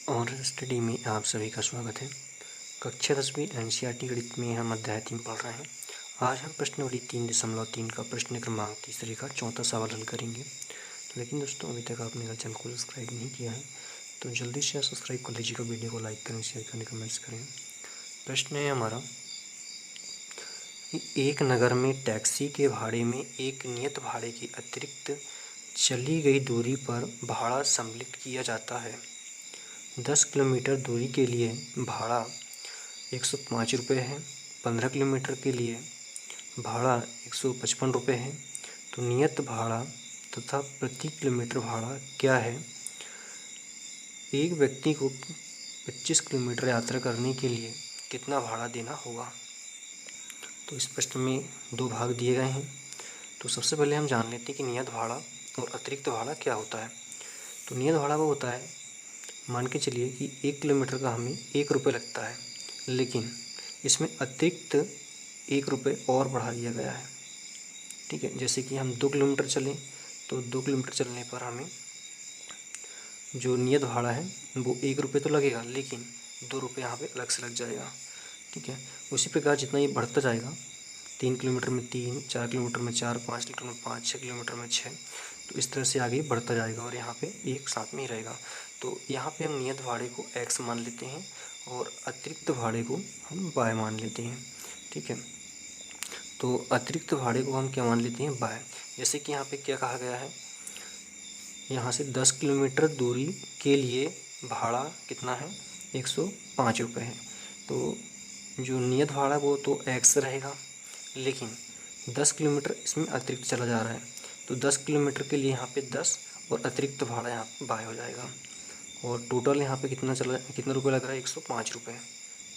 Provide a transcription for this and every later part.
Honour study में आप सभी का स्वागत है। कक्षा 10वीं एनसीईआरटी गणित में हम अध्याय 3 पढ़ रहे हैं। आज हम प्रश्नावली 3.3 का प्रश्न क्रमांक तीसरे का चौथा सवाल हल करेंगे। लेकिन दोस्तों, अभी तक आपने अगर चैनल को सब्सक्राइब नहीं किया है तो जल्दी से सब्सक्राइब कर लीजिएगा, वीडियो को लाइक करें, शेयर करें, कमेंट्स करें। प्रश्न है हमारा कि एक नगर में टैक्सी के भाड़े में एक नियत भाड़े के अतिरिक्त चली गई दूरी पर भाड़ा सम्मिलित किया जाता है। 10 किलोमीटर दूरी के लिए भाड़ा 105 रुपये है। 15 किलोमीटर के लिए भाड़ा 155 रुपये है। तो नियत भाड़ा तथा प्रति किलोमीटर भाड़ा क्या है? एक व्यक्ति को 25 किलोमीटर यात्रा करने के लिए कितना भाड़ा देना होगा? तो इस प्रश्न में दो भाग दिए गए हैं। तो सबसे पहले हम जान लेते हैं कि नियत भाड़ा और अतिरिक्त भाड़ा क्या होता है। तो नियत भाड़ा वो होता है, मान के चलिए कि 1 किलोमीटर का हमें 1 रुपये लगता है, लेकिन इसमें अतिरिक्त 1 रुपये और बढ़ा दिया गया है। ठीक है, जैसे कि हम 2 किलोमीटर चलें तो 2 किलोमीटर चलने पर हमें जो नियत भाड़ा है वो 1 रुपये तो लगेगा, लेकिन 2 रुपये यहाँ पे अलग से लग जाएगा। ठीक है, उसी प्रकार जितना ये बढ़ता जाएगा, 3 किलोमीटर में 3, 4 किलोमीटर में 4, 5 किलोमीटर में 5, 6 किलोमीटर में 6, तो इस तरह से आगे बढ़ता जाएगा और यहाँ पे एक साथ में ही रहेगा। तो यहाँ पे हम नियत भाड़े को x मान लेते हैं और अतिरिक्त भाड़े को हम y मान लेते हैं। ठीक है, तो अतिरिक्त भाड़े को हम क्या मान लेते हैं? y। जैसे कि यहाँ पे क्या कहा गया है, यहाँ से 10 किलोमीटर दूरी के लिए भाड़ा कितना है? 105 रुपये है। तो जो नियत भाड़ा वो तो x रहेगा, लेकिन 10 किलोमीटर इसमें अतिरिक्त चला जा रहा है, तो 10 किलोमीटर के लिए यहाँ पे 10 और अतिरिक्त भाड़ा यहाँ पे बाय हो जाएगा, और टोटल यहाँ पे कितना रुपये लग रहा है? 105 रुपये।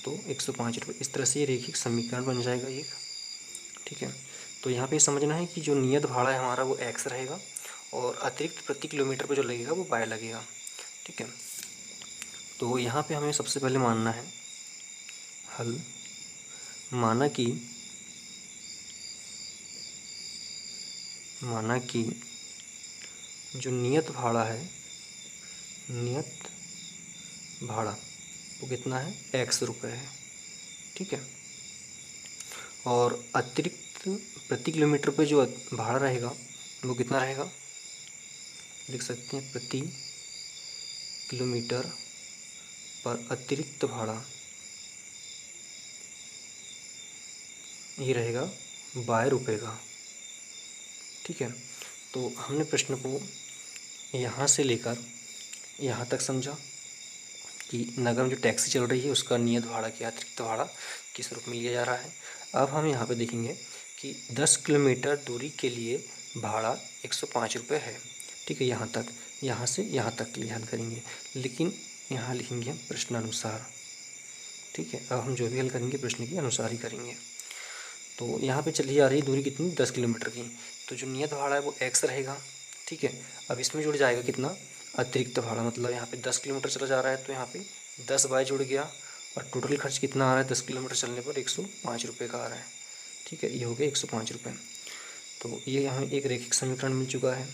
तो 105 रुपये, इस तरह से ये रेखिक समीकरण बन जाएगा एक। ठीक है, तो यहाँ पे समझना है कि जो नियत भाड़ा है हमारा वो x रहेगा और अतिरिक्त प्रति किलोमीटर पे जो लगेगा वो बाय लगेगा। ठीक है, तो यहाँ पे हमें सबसे पहले मानना है हल। माना कि जो नियत भाड़ा है, नियत भाड़ा वो कितना है? x रुपये है। ठीक है, और अतिरिक्त प्रति किलोमीटर पे जो भाड़ा रहेगा वो कितना रहेगा? लिख सकते हैं प्रति किलोमीटर पर अतिरिक्त भाड़ा ये रहेगा 22 रुपये का। ठीक है, तो हमने प्रश्न को यहाँ से लेकर यहाँ तक समझा कि नगर में जो टैक्सी चल रही है उसका नियत भाड़ा क्या, अतिरिक्त भाड़ा किस रूप में लिया जा रहा है। अब हम यहाँ पे देखेंगे कि 10 किलोमीटर दूरी के लिए भाड़ा 105 रुपये है। ठीक है, यहाँ से यहाँ तक के लिए हल करेंगे, लेकिन यहाँ लिखेंगे हम प्रश्नानुसार। ठीक है, अब हम जो भी हल करेंगे प्रश्न के अनुसार ही करेंगे। तो यहाँ पे चली जा रही दूरी कितनी? 10 किलोमीटर की, तो जो नियत भाड़ा है वो x रहेगा। ठीक है, अब इसमें जुड़ जाएगा कितना? अतिरिक्त भाड़ा, मतलब यहाँ पे 10 किलोमीटर चला जा रहा है तो यहाँ पे 10 बाय जुड़ गया, और टोटल खर्च कितना आ रहा है 10 किलोमीटर चलने पर? 105 रुपये का आ रहा है। ठीक है, ये हो गया 105 रुपये। तो ये हमें एक रेखिक समीकरण मिल चुका है,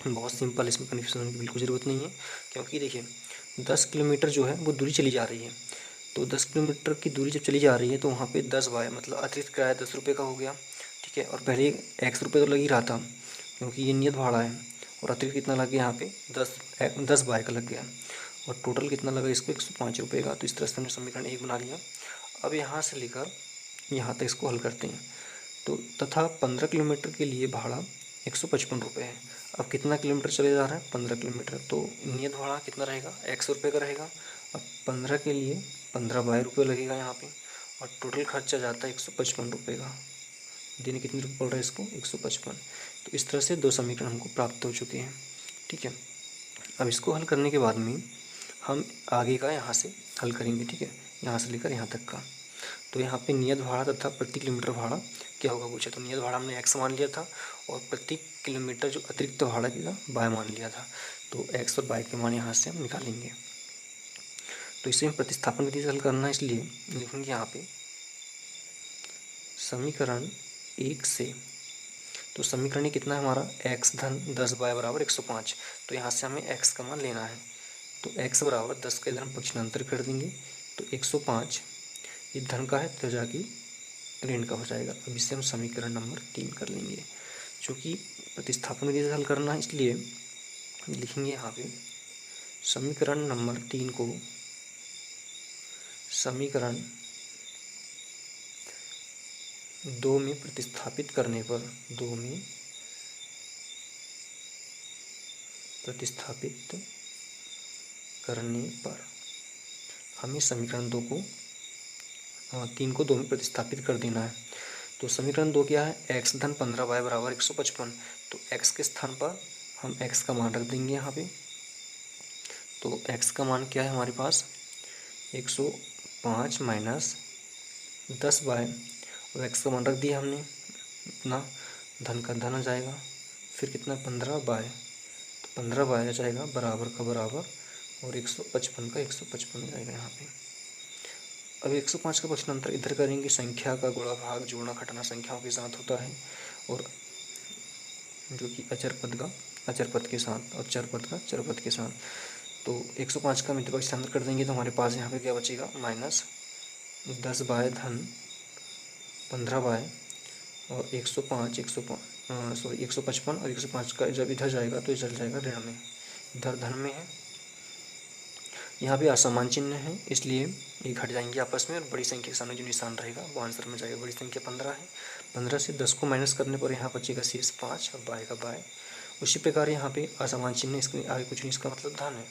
बहुत सिंपल, इसमें कन्फ्यूजन होने की बिल्कुल ज़रूरत नहीं है। क्योंकि देखिए 10 किलोमीटर जो है वो दूरी चली जा रही है, तो 10 किलोमीटर की दूरी जब चली जा रही है तो वहाँ पे 10 बाय मतलब अतिरिक्त किराया 10 रुपये का हो गया। ठीक है, और पहले x रुपये तो लग ही रहा था क्योंकि ये नियत भाड़ा है, और अतिरिक्त कितना लग गया यहाँ पे? 10 बाय का लग गया, और टोटल कितना लगा इसको? 105 रुपये का। तो इस तरह से हमने समीकरण 1 बना लिया। अब यहाँ से लेकर यहाँ तक इसको हल करते हैं। तो तथा 15 किलोमीटर के लिए भाड़ा 155 रुपये है। अब कितना किलोमीटर चले जा रहा है? 15 किलोमीटर, तो नियत भाड़ा कितना रहेगा? x रुपये का रहेगा। अब 15 के लिए 15 बाय रुपये लगेगा यहाँ पे, और टोटल खर्चा जाता है 155 रुपये का। दिन कितने रुपये पड़ रहा है इसको? 155। तो इस तरह से दो समीकरण हमको प्राप्त हो चुके हैं। ठीक है, अब इसको हल करने के बाद में हम आगे का यहाँ से हल करेंगे। ठीक है, यहाँ से लेकर यहाँ तक का। तो यहाँ पे नियत भाड़ा तथा प्रति किलोमीटर भाड़ा क्या होगा पूछा, तो नियत भाड़ा हमने x मान लिया था और प्रति किलोमीटर जो अतिरिक्त भाड़ा का y मान लिया था। तो x और y के मान यहाँ से हम निकालेंगे। तो इसे हम प्रतिस्थापन विधि से हल करना है, इसलिए लिखेंगे यहाँ पे समीकरण 1 से। तो समीकरण कितना है हमारा? x धन 10 y बराबर 105। तो यहाँ से हमें x का मान लेना है। तो x बराबर 10 का इधर हम पक्षांतर कर देंगे तो 105 ये धन का है तो जाके ऋण का हो जाएगा। अब इससे हम समीकरण नंबर 3 कर लेंगे। चूँकि प्रतिस्थापन विधि से हल करना है इसलिए लिखेंगे यहाँ पे समीकरण नंबर 3 को समीकरण 2 में प्रतिस्थापित करने पर हमें समीकरण 3 को 2 में प्रतिस्थापित कर देना है। तो समीकरण 2 क्या है, x धन 15y बराबर 155। तो x के स्थान पर हम x का मान रख देंगे यहाँ पे। तो x का मान क्या है हमारे पास 105 माइनस 10y, और x का मान रख दिया हमने इतना, धन का धन आ जाएगा, फिर कितना 15y, तो 15y आ जाएगा बराबर का बराबर, और 155 का 155 आ जाएगा यहाँ पे। अब 105 का पक्षांतर इधर करेंगे, संख्या का गुणा भाग जोड़ना घटाना संख्याओं के साथ होता है, और जो कि अचर पद के साथ और चर पद के साथ। तो 105 का मित्र पक्षांतर कर देंगे तो हमारे पास यहाँ पे क्या बचेगा, माइनस 10y धन 15y और 155 और 105 का जब इधर जाएगा तो इधर जाएगा ऋण में, इधर धन में है। यहाँ पे असमान चिन्ह है इसलिए ये घट जाएंगे आपस में, और बड़ी संख्या के सामने जो निशान रहेगा वो आंसर में जाएगा। बड़ी संख्या 15 है, 15 से 10 को माइनस करने पर यहाँ बचेगा शेष 5 और बाय का बाय। उसी प्रकार यहाँ पे असमान चिन्ह, इसके आगे कुछ नहीं, इसका मतलब धन है,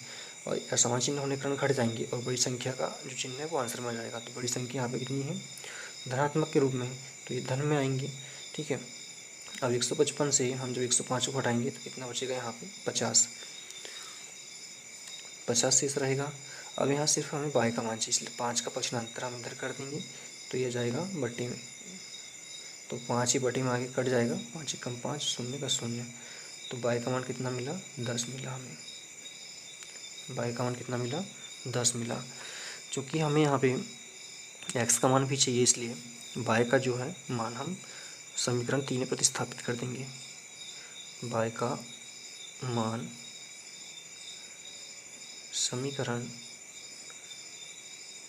और असमान चिन्ह होने के कारण घट जाएंगे, और बड़ी संख्या का जो चिन्ह है वो आंसर में जाएगा। तो बड़ी संख्या यहाँ पे कितनी है, धनात्मक के रूप में, तो ये धन में आएंगे। ठीक है, अब 155 से हम जब 105 को घटाएंगे तो कितना बचेगा यहाँ पे 50 शेष रहेगा। अब यहाँ सिर्फ हमें बाय का मान चाहिए, इसलिए 5 का पक्षांतर हम इधर कर देंगे तो ये जाएगा बट्टे में, तो 5 ही बट्टे में आगे कट जाएगा, 5 एकम 5, शून्य का शून्य। तो बाय का मान कितना मिला, 10 मिला हमें। बाय का मान कितना मिला, 10 मिला। चूँकि हमें यहाँ पे x का मान भी चाहिए इसलिए बाय का जो है मान हम समीकरण 3 में प्रतिस्थापित कर देंगे। बाय का मान समीकरण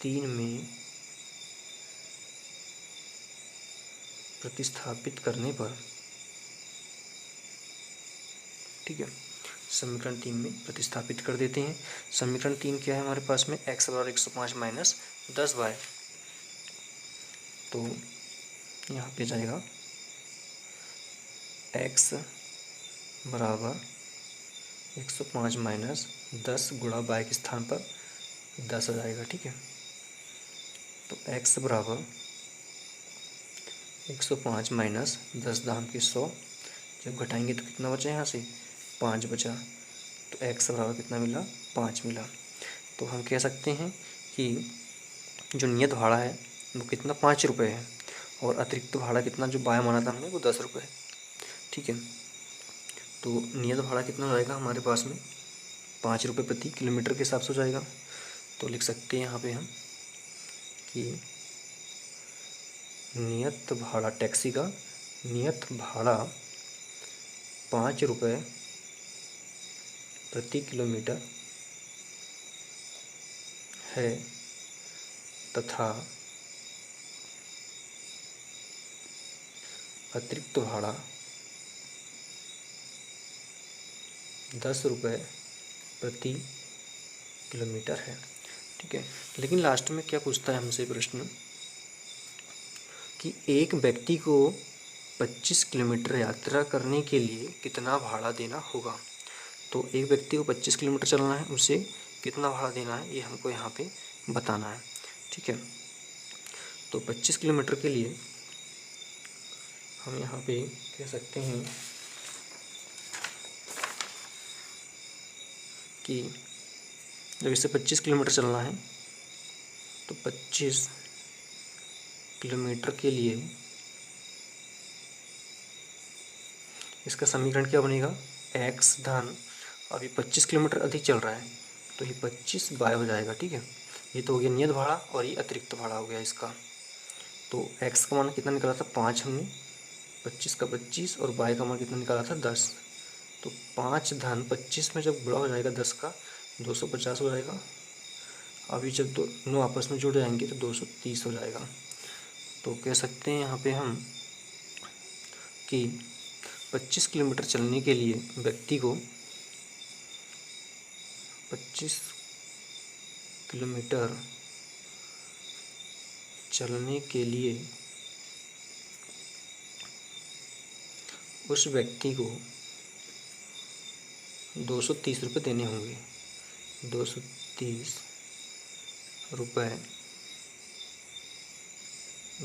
3 में प्रतिस्थापित करने पर, ठीक है, समीकरण 3 में प्रतिस्थापित कर देते हैं। समीकरण 3 क्या है हमारे पास में, x बराबर 105 माइनस 10y, तो यहाँ पे जाएगा x बराबर 105 माइनस 10 गुणा y के स्थान पर 10 आ जाएगा। ठीक है, तो x बराबर 105 माइनस 10 दाम के 100, जब घटाएंगे तो कितना बचा यहाँ से, 5 बचा। तो x बराबर कितना मिला, 5 मिला। तो हम कह सकते हैं कि जो नियत भाड़ा है वो कितना 5 रुपये है, और अतिरिक्त भाड़ा कितना जो बाय माना था हमने वो 10 रुपये है। ठीक है, तो नियत भाड़ा कितना हो जाएगा हमारे पास में 5 रुपये प्रति किलोमीटर के हिसाब से हो जाएगा। तो लिख सकते हैं यहाँ पे हम कि नियत भाड़ा, टैक्सी का नियत भाड़ा 5 रुपये प्रति किलोमीटर है, तथा अतिरिक्त भाड़ा 10 रुपये प्रति किलोमीटर है। ठीक है, लेकिन लास्ट में क्या पूछता है हमसे प्रश्न कि एक व्यक्ति को 25 किलोमीटर यात्रा करने के लिए कितना भाड़ा देना होगा। तो एक व्यक्ति को 25 किलोमीटर चलना है, उसे कितना भाड़ा देना है ये हमको यहाँ पे बताना है। ठीक है, तो 25 किलोमीटर के लिए हम यहाँ पे कह सकते हैं कि जब इसे 25 किलोमीटर चलना है तो 25 किलोमीटर के लिए इसका समीकरण क्या बनेगा, x धन, अभी 25 किलोमीटर अधिक चल रहा है तो ये 25 बाय हो जाएगा। ठीक है, ये तो हो गया नियत भाड़ा और ये अतिरिक्त भाड़ा हो गया इसका। तो x का मान कितना निकाला था 5 हमने, 25 का 25, और y का मान कितना निकाला था 10। तो 5 धन 25 में जब गुणा हो जाएगा 10 का 250 हो जाएगा। अभी जब 9 आपस में जुड़ जाएंगे तो 230 हो जाएगा। तो कह सकते हैं यहाँ पे हम कि 25 किलोमीटर चलने के लिए व्यक्ति को 25 किलोमीटर चलने के लिए उस व्यक्ति को 230 रुपये देने होंगे। 230 रुपये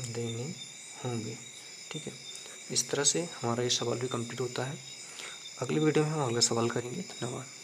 देने होंगे। ठीक है, इस तरह से हमारा ये सवाल भी कंप्लीट होता है। अगली वीडियो में हम अगला सवाल करेंगे। धन्यवाद।